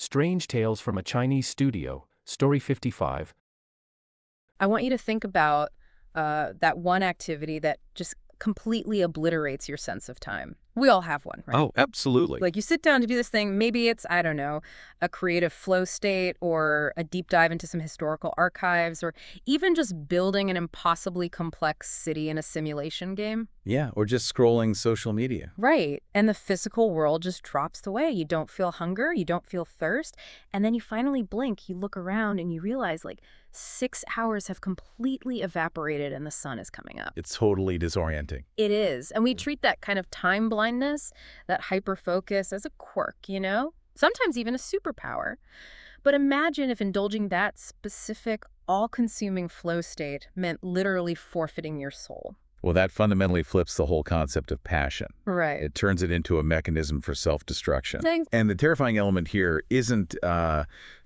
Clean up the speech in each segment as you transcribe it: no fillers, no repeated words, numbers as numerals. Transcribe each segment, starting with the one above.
Strange Tales from a Chinese Studio, Story 55. I want you to think about that one activity that just completely obliterates your sense of time. We all have one, right? Oh, absolutely. Like you sit down to do this thing, maybe it's, I don't know, a creative flow state or a deep dive into some historical archives or even just building an impossibly complex city in a simulation game. Yeah, or just scrolling social media. Right. And the physical world just drops away. You don't feel hunger, you don't feel thirst. And then you finally blink, you look around and you realize like 6 hours have completely evaporated and the sun is coming up. It's totally disorienting. It is. And we treat that kind of time blindness, that hyper-focus as a quirk, you know? Sometimes even a superpower. But imagine if indulging that specific, all-consuming flow state meant literally forfeiting your soul. Well, that fundamentally flips the whole concept of passion. Right. It turns it into a mechanism for self-destruction. Thanks. And the terrifying element here isn't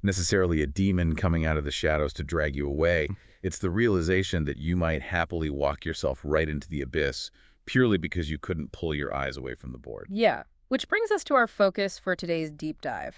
necessarily a demon coming out of the shadows to drag you away. It's the realization that you might happily walk yourself right into the abyss purely because you couldn't pull your eyes away from the board. Yeah. Which brings us to our focus for today's deep dive.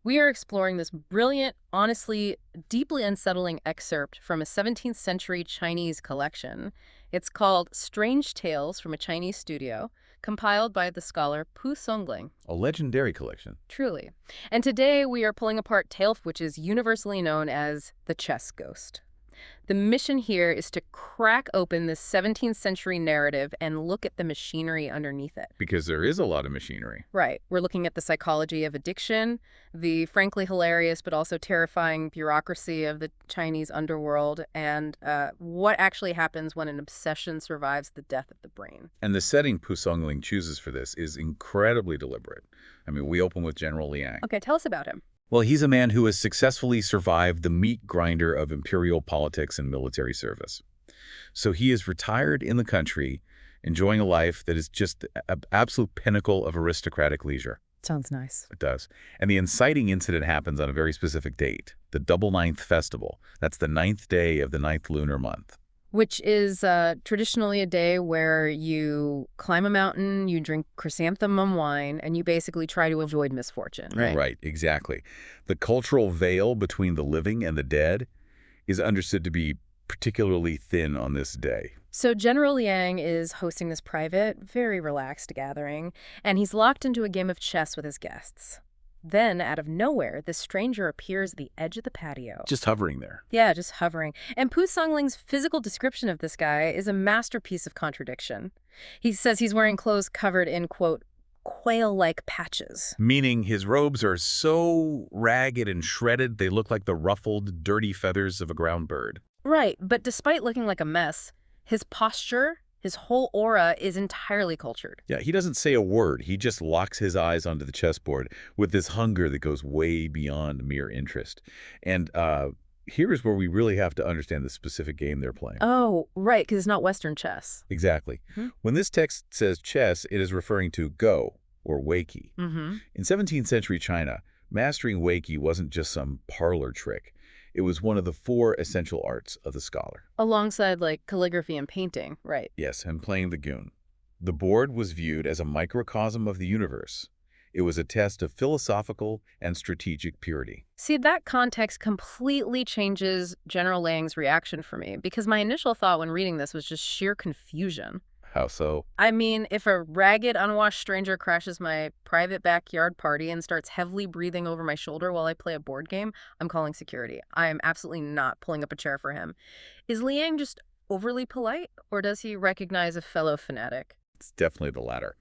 We are exploring this brilliant, honestly, deeply unsettling excerpt from a 17th century Chinese collection. It's called Strange Tales from a Chinese Studio, compiled by the scholar Pu Songling. A legendary collection. Truly. And today we are pulling apart tale which is universally known as the chess ghost. The mission here is to crack open this 17th century narrative and look at the machinery underneath it. Because there is a lot of machinery. Right. We're looking at the psychology of addiction, the frankly hilarious but also terrifying bureaucracy of the Chinese underworld, and what actually happens when an obsession survives the death of the brain. And the setting Pu Songling chooses for this is incredibly deliberate. I mean, we open with General Liang. Okay, tell us about him. Well, he's a man who has successfully survived the meat grinder of imperial politics and military service. So he is retired in the country, enjoying a life that is just the absolute pinnacle of aristocratic leisure. Sounds nice. It does. And the inciting incident happens on a very specific date, the Double Ninth Festival. That's the 9th day of the 9th lunar month. Which is traditionally a day where you climb a mountain, you drink chrysanthemum wine, and you basically try to avoid misfortune. Right, exactly. The cultural veil between the living and the dead is understood to be particularly thin on this day. So General Liang is hosting this private, very relaxed gathering, and he's locked into a game of chess with his guests. Then, out of nowhere, this stranger appears at the edge of the patio. Just hovering there. Yeah, just hovering. And Pu Songling's physical description of this guy is a masterpiece of contradiction. He says he's wearing clothes covered in, quote, quail-like patches. Meaning his robes are so ragged and shredded, they look like the ruffled, dirty feathers of a ground bird. Right, but despite looking like a mess, his posture, his whole aura is entirely cultured. Yeah, he doesn't say a word. He just locks his eyes onto the chessboard with this hunger that goes way beyond mere interest. And here is where we really have to understand the specific game they're playing. Oh, right, because it's not Western chess. Exactly. When this text says chess, it is referring to Go, or Weiqi. In 17th century China, mastering Weiqi wasn't just some parlor trick. It was one of the 4 essential arts of the scholar. Alongside, like, calligraphy and painting, right. Yes, and playing the goon. The board was viewed as a microcosm of the universe. It was a test of philosophical and strategic purity. See, that context completely changes General Liang's reaction for me, because my initial thought when reading this was just sheer confusion. How so? I mean, if a ragged, unwashed stranger crashes my private backyard party and starts heavily breathing over my shoulder while I play a board game, I'm calling security. I am absolutely not pulling up a chair for him. Is Liang just overly polite, or does he recognize a fellow fanatic? It's definitely the latter.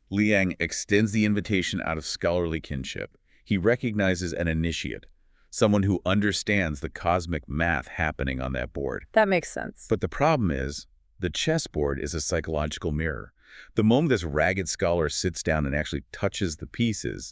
Liang extends the invitation out of scholarly kinship. He recognizes an initiate, someone who understands the cosmic math happening on that board. That makes sense. But the problem is, the chessboard is a psychological mirror. The moment this ragged scholar sits down and actually touches the pieces,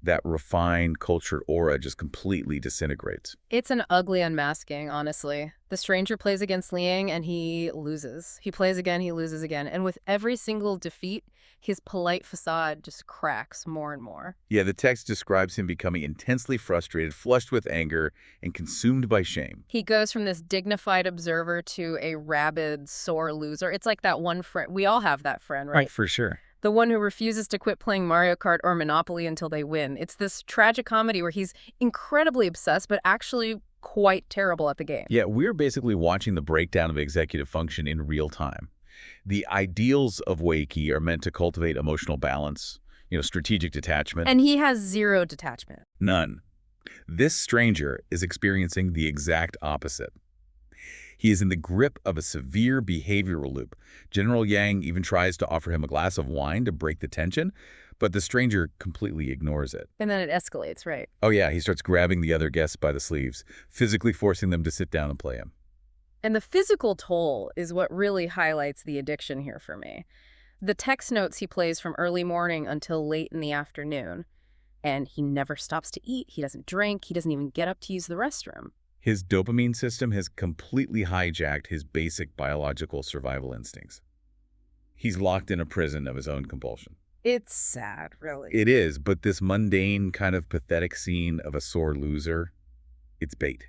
that refined, cultured aura just completely disintegrates. It's an ugly unmasking, honestly. The stranger plays against Liang and he loses. He plays again, he loses again. And with every single defeat, his polite facade just cracks more and more. Yeah, the text describes him becoming intensely frustrated, flushed with anger, and consumed by shame. He goes from this dignified observer to a rabid, sore loser. It's like that one friend. We all have that friend, right? For sure. the one who refuses to quit playing Mario Kart or Monopoly until they win. It's this tragic comedy where he's incredibly obsessed, but actually quite terrible at the game. Yeah, we're basically watching the breakdown of executive function in real time. The ideals of Wei Qi are meant to cultivate emotional balance, strategic detachment. And he has zero detachment. None. This stranger is experiencing the exact opposite. He is in the grip of a severe behavioral loop. General Yang even tries to offer him a glass of wine to break the tension, but the stranger completely ignores it. And then it escalates, right? Oh yeah, he starts grabbing the other guests by the sleeves, physically forcing them to sit down and play him. And the physical toll is what really highlights the addiction here for me. The text notes he plays from early morning until late in the afternoon. And he never stops to eat, he doesn't drink, he doesn't even get up to use the restroom. His dopamine system has completely hijacked his basic biological survival instincts. He's locked in a prison of his own compulsion. It's sad, really. It is, but this mundane, kind of pathetic scene of a sore loser, it's bait.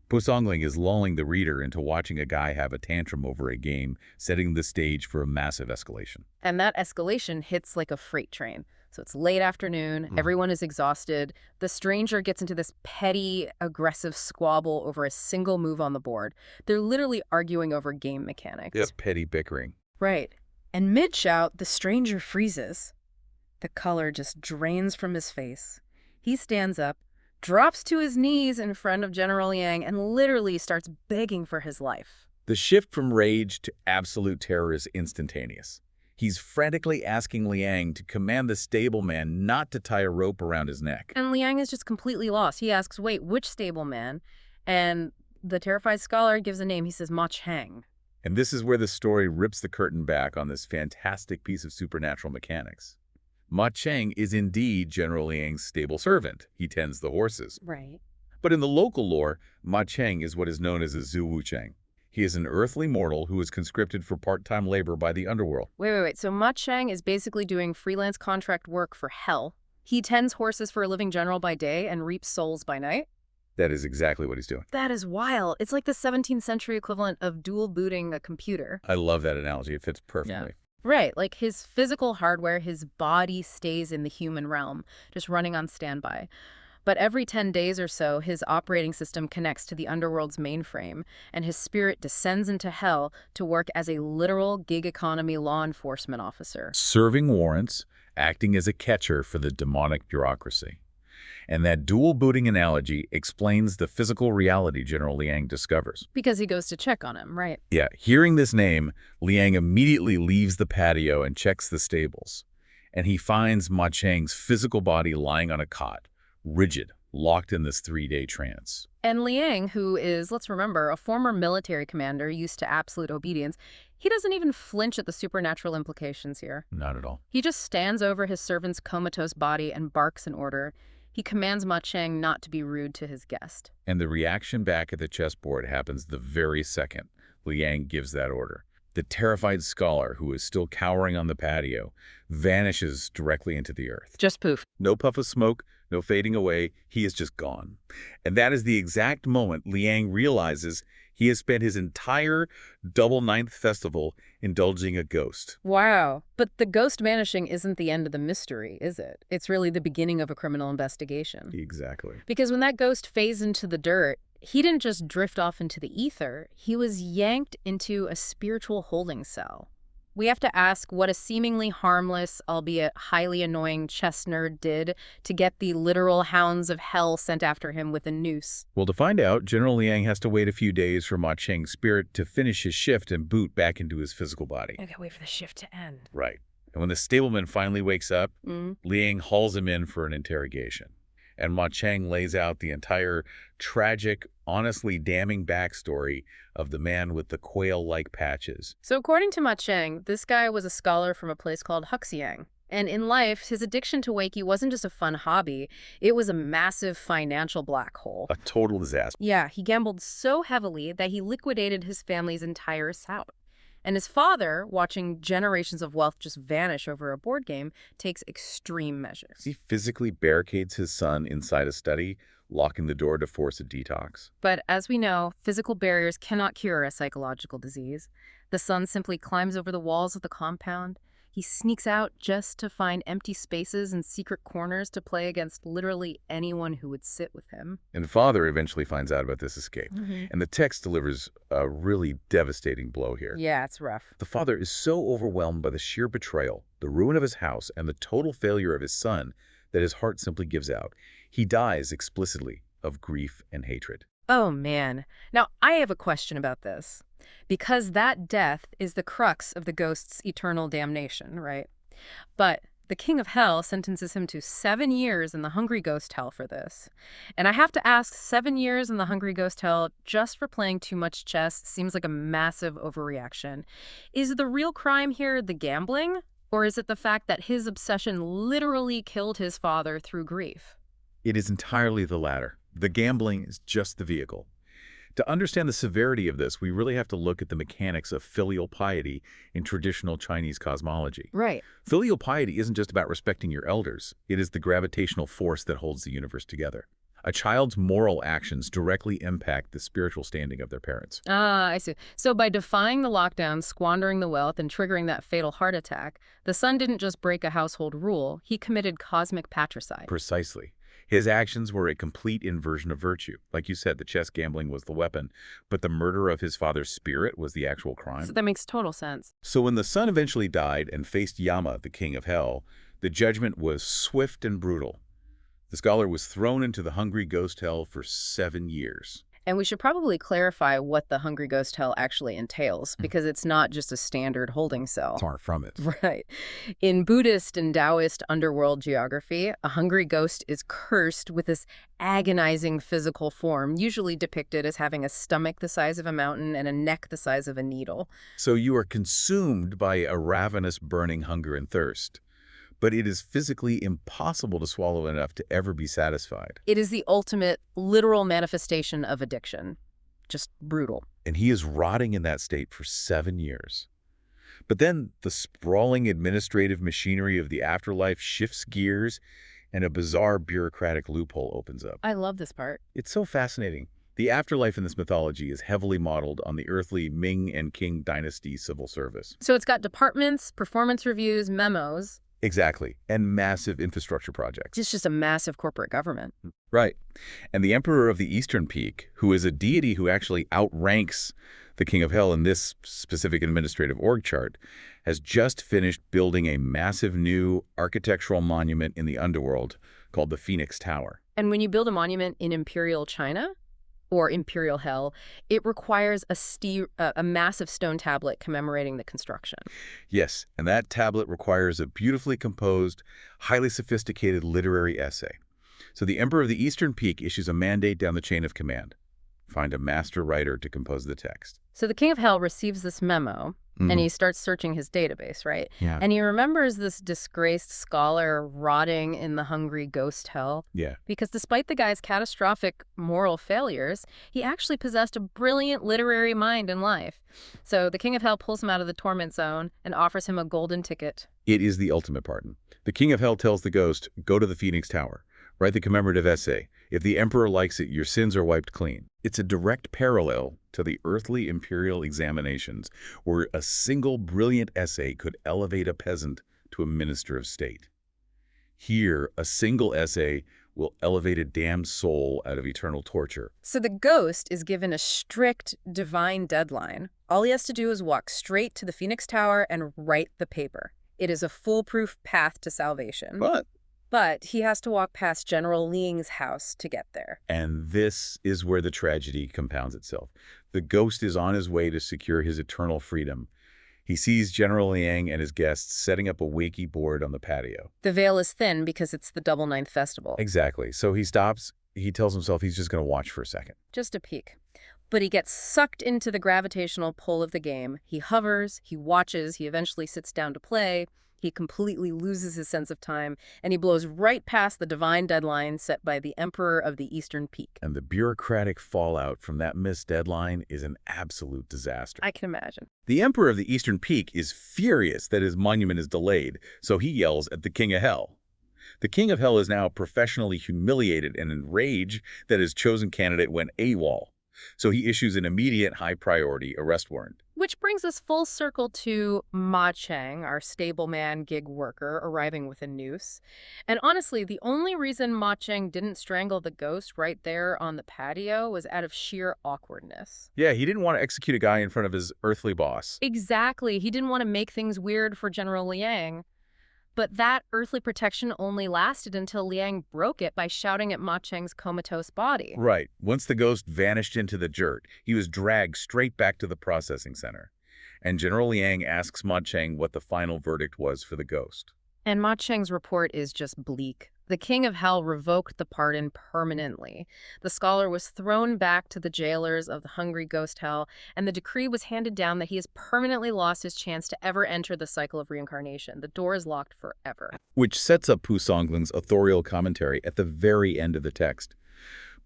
Po Songling is lulling the reader into watching a guy have a tantrum over a game, setting the stage for a massive escalation. And that escalation hits like a freight train. So it's late afternoon, everyone is exhausted. The stranger gets into this petty, aggressive squabble over a single move on the board. They're literally arguing over game mechanics. It's petty bickering. Right. And mid-shout, the stranger freezes. The color just drains from his face. He stands up, drops to his knees in front of General Yang, and literally starts begging for his life. The shift from rage to absolute terror is instantaneous. He's frantically asking Liang to command the stableman not to tie a rope around his neck. And Liang is just completely lost. He asks, wait, which stableman? And the terrified scholar gives a name. He says, Ma Cheng. And this is where the story rips the curtain back on this fantastic piece of supernatural mechanics. Ma Cheng is indeed General Liang's stable servant. He tends the horses. Right. But in the local lore, Ma Cheng is what is known as a Zhu Wu Cheng. He is an earthly mortal who is conscripted for part-time labor by the underworld. Wait. So Ma Cheng is basically doing freelance contract work for hell. He tends horses for a living general by day and reaps souls by night? That is exactly what he's doing. That is wild. It's like the 17th century equivalent of dual booting a computer. I love that analogy. It fits perfectly. Right, like his physical hardware, his body stays in the human realm, just running on standby. But every 10 days or so, his operating system connects to the underworld's mainframe, and his spirit descends into hell to work as a literal gig economy law enforcement officer. Serving warrants, acting as a catcher for the demonic bureaucracy. And that dual booting analogy explains the physical reality General Liang discovers. Because he goes to check on him, right? Yeah, hearing this name, Liang immediately leaves the patio and checks the stables. And he finds Ma Cheng's physical body lying on a cot, rigid, locked in this 3-day trance. And Liang, who is, let's remember, a former military commander used to absolute obedience, he doesn't even flinch at the supernatural implications here. Not at all. He just stands over his servant's comatose body and barks an order. He commands Ma Cheng not to be rude to his guest. And the reaction back at the chessboard happens the very second Liang gives that order. The terrified scholar, who is still cowering on the patio, vanishes directly into the earth. Just poof. No puff of smoke, no fading away, he is just gone. And that is the exact moment Liang realizes he has spent his entire double ninth festival indulging a ghost. Wow. But the ghost vanishing isn't the end of the mystery, is it? It's really the beginning of a criminal investigation. Exactly. Because when that ghost phased into the dirt, he didn't just drift off into the ether. He was yanked into a spiritual holding cell. We have to ask what a seemingly harmless, albeit highly annoying chess nerd did to get the literal hounds of hell sent after him with a noose. Well, to find out, General Liang has to wait a few days for Ma Cheng's spirit to finish his shift and boot back into his physical body. Okay, wait for the shift to end. Right. And when the stableman finally wakes up, Liang hauls him in for an interrogation. And Ma Cheng lays out the entire tragic, honestly damning backstory of the man with the quail-like patches. So according to Ma Cheng, this guy was a scholar from a place called Huxiang. And in life, his addiction to Wei Qi wasn't just a fun hobby, it was a massive financial black hole. A total disaster. Yeah, he gambled so heavily that he liquidated his family's entire estate. And his father, watching generations of wealth just vanish over a board game, takes extreme measures. He physically barricades his son inside a study, locking the door to force a detox. But as we know, physical barriers cannot cure a psychological disease. The son simply climbs over the walls of the compound. He He sneaks out just to find empty spaces and secret corners to play against literally anyone who would sit with him. And Father eventually finds out about this escape. And the text delivers a really devastating blow here. Yeah, it's rough. The father is so overwhelmed by the sheer betrayal, the ruin of his house, and the total failure of his son that his heart simply gives out. He dies explicitly of grief and hatred. Oh, man. Now, I have a question about this. Because that death is the crux of the ghost's eternal damnation, right? But the King of Hell sentences him to 7 years in the Hungry Ghost Hell for this. And I have to ask, 7 years in the Hungry Ghost Hell just for playing too much chess seems like a massive overreaction. Is the real crime here the gambling? Or is it the fact that his obsession literally killed his father through grief? It is entirely the latter. The gambling is just the vehicle. To understand the severity of this, we really have to look at the mechanics of filial piety in traditional Chinese cosmology. Right. Filial piety isn't just about respecting your elders. It is the gravitational force that holds the universe together. A child's moral actions directly impact the spiritual standing of their parents. Ah, I see. So by defying the lockdown, squandering the wealth, and triggering that fatal heart attack, the son didn't just break a household rule, he committed cosmic patricide. Precisely. His actions were a complete inversion of virtue. Like you said, the chess gambling was the weapon, but the murder of his father's spirit was the actual crime. So that makes total sense. So when the son eventually died and faced Yama, the king of hell, the judgment was swift and brutal. The scholar was thrown into the Hungry Ghost Hell for 7 years. And we should probably clarify what the Hungry Ghost Hell actually entails, because it's not just a standard holding cell. Far from it. Right. In Buddhist and Taoist underworld geography, a hungry ghost is cursed with this agonizing physical form, usually depicted as having a stomach the size of a mountain and a neck the size of a needle. So you are consumed by a ravenous burning hunger and thirst. But it is physically impossible to swallow enough to ever be satisfied. It is the ultimate literal manifestation of addiction. Just brutal. And he is rotting in that state for 7 years. But then the sprawling administrative machinery of the afterlife shifts gears and a bizarre bureaucratic loophole opens up. I love this part. It's so fascinating. The afterlife in this mythology is heavily modeled on the earthly Ming and Qing dynasty civil service. So it's got departments, performance reviews, memos. Exactly. And massive infrastructure projects. It's just a massive corporate government. Right. And the Emperor of the Eastern Peak, who is a deity who actually outranks the King of Hell in this specific administrative org chart, has just finished building a massive new architectural monument in the underworld called the Phoenix Tower. And when you build a monument in Imperial China, or Imperial Hell, it requires a massive stone tablet commemorating the construction. Yes, and that tablet requires a beautifully composed, highly sophisticated literary essay. So the Emperor of the Eastern Peak issues a mandate down the chain of command. Find a master writer to compose the text. So the King of Hell receives this memo, and he starts searching his database, right? Yeah. And he remembers this disgraced scholar rotting in the Hungry Ghost Hell. Yeah. Because despite the guy's catastrophic moral failures, he actually possessed a brilliant literary mind in life. So the King of Hell pulls him out of the torment zone and offers him a golden ticket. It is the ultimate pardon. The King of Hell tells the ghost, go to the Phoenix Tower. Write the commemorative essay. If the Emperor likes it, your sins are wiped clean. It's a direct parallel to the earthly imperial examinations, where a single brilliant essay could elevate a peasant to a minister of state. Here, a single essay will elevate a damned soul out of eternal torture. So the ghost is given a strict divine deadline. All he has to do is walk straight to the Phoenix Tower and write the paper. It is a foolproof path to salvation. But he has to walk past General Ling's house to get there. And this is where the tragedy compounds itself. The ghost is on his way to secure his eternal freedom. He sees General Liang and his guests setting up a Ouija board on the patio. The veil is thin because it's the Double Ninth Festival. Exactly. So he stops. He tells himself he's just going to watch for a second. Just a peek. But he gets sucked into the gravitational pull of the game. He hovers, he watches, he eventually sits down to play. He completely loses his sense of time, and he blows right past the divine deadline set by the Emperor of the Eastern Peak. And the bureaucratic fallout from that missed deadline is an absolute disaster. I can imagine. The Emperor of the Eastern Peak is furious that his monument is delayed, so he yells at the King of Hell. The King of Hell is now professionally humiliated and enraged that his chosen candidate went AWOL. So he issues an immediate high-priority arrest warrant. Which brings us full circle to Ma Cheng, our stableman gig worker, arriving with a noose. And honestly, the only reason Ma Cheng didn't strangle the ghost right there on the patio was out of sheer awkwardness. Yeah, he didn't want to execute a guy in front of his earthly boss. Exactly. He didn't want to make things weird for General Liang. But that earthly protection only lasted until Liang broke it by shouting at Ma Cheng's comatose body. Right. Once the ghost vanished into the dirt, he was dragged straight back to the processing center. And General Liang asks Ma Cheng what the final verdict was for the ghost. And Ma Cheng's report is just bleak. The King of Hell revoked the pardon permanently. The scholar was thrown back to the jailers of the hungry ghost hell, and the decree was handed down that he has permanently lost his chance to ever enter the cycle of reincarnation. The door is locked forever. Which sets up Pu Songling's authorial commentary at the very end of the text.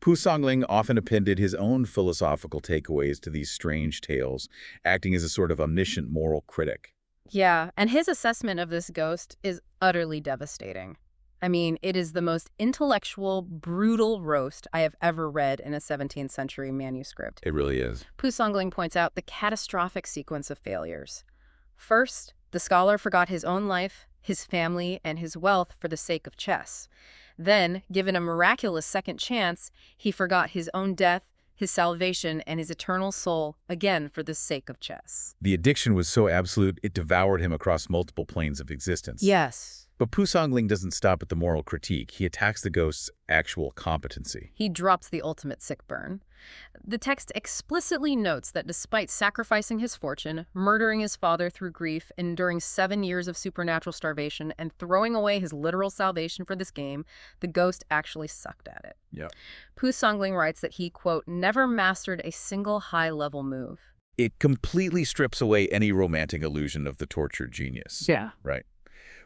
Pu Songling often appended his own philosophical takeaways to these strange tales, acting as a sort of omniscient moral critic. Yeah, and his assessment of this ghost is utterly devastating. I mean, it is the most intellectual, brutal roast I have ever read in a 17th century manuscript. It really is. Pu Songling points out the catastrophic sequence of failures. First, the scholar forgot his own life, his family, and his wealth for the sake of chess. Then, given a miraculous second chance, he forgot his own death, his salvation, and his eternal soul, again for the sake of chess. The addiction was so absolute, it devoured him across multiple planes of existence. Yes. But Pu Songling doesn't stop at the moral critique. He attacks the ghost's actual competency. He drops the ultimate sick burn. The text explicitly notes that despite sacrificing his fortune, murdering his father through grief, enduring 7 years of supernatural starvation, and throwing away his literal salvation for this game, the ghost actually sucked at it. Yeah. Pu Songling writes that he, quote, never mastered a single high-level move. It completely strips away any romantic illusion of the tortured genius. Yeah. Right.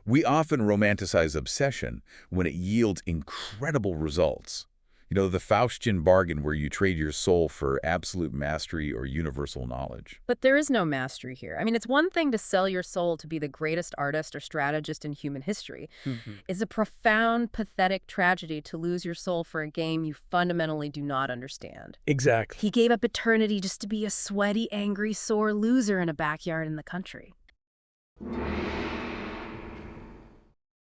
We often romanticize obsession when it yields incredible results. You know, the Faustian bargain where you trade your soul for absolute mastery or universal knowledge. But there is no mastery here. I mean, it's one thing to sell your soul to be the greatest artist or strategist in human history. It's a profound, pathetic tragedy to lose your soul for a game you fundamentally do not understand. Exactly. He gave up eternity just to be a sweaty, angry, sore loser in a backyard in the country.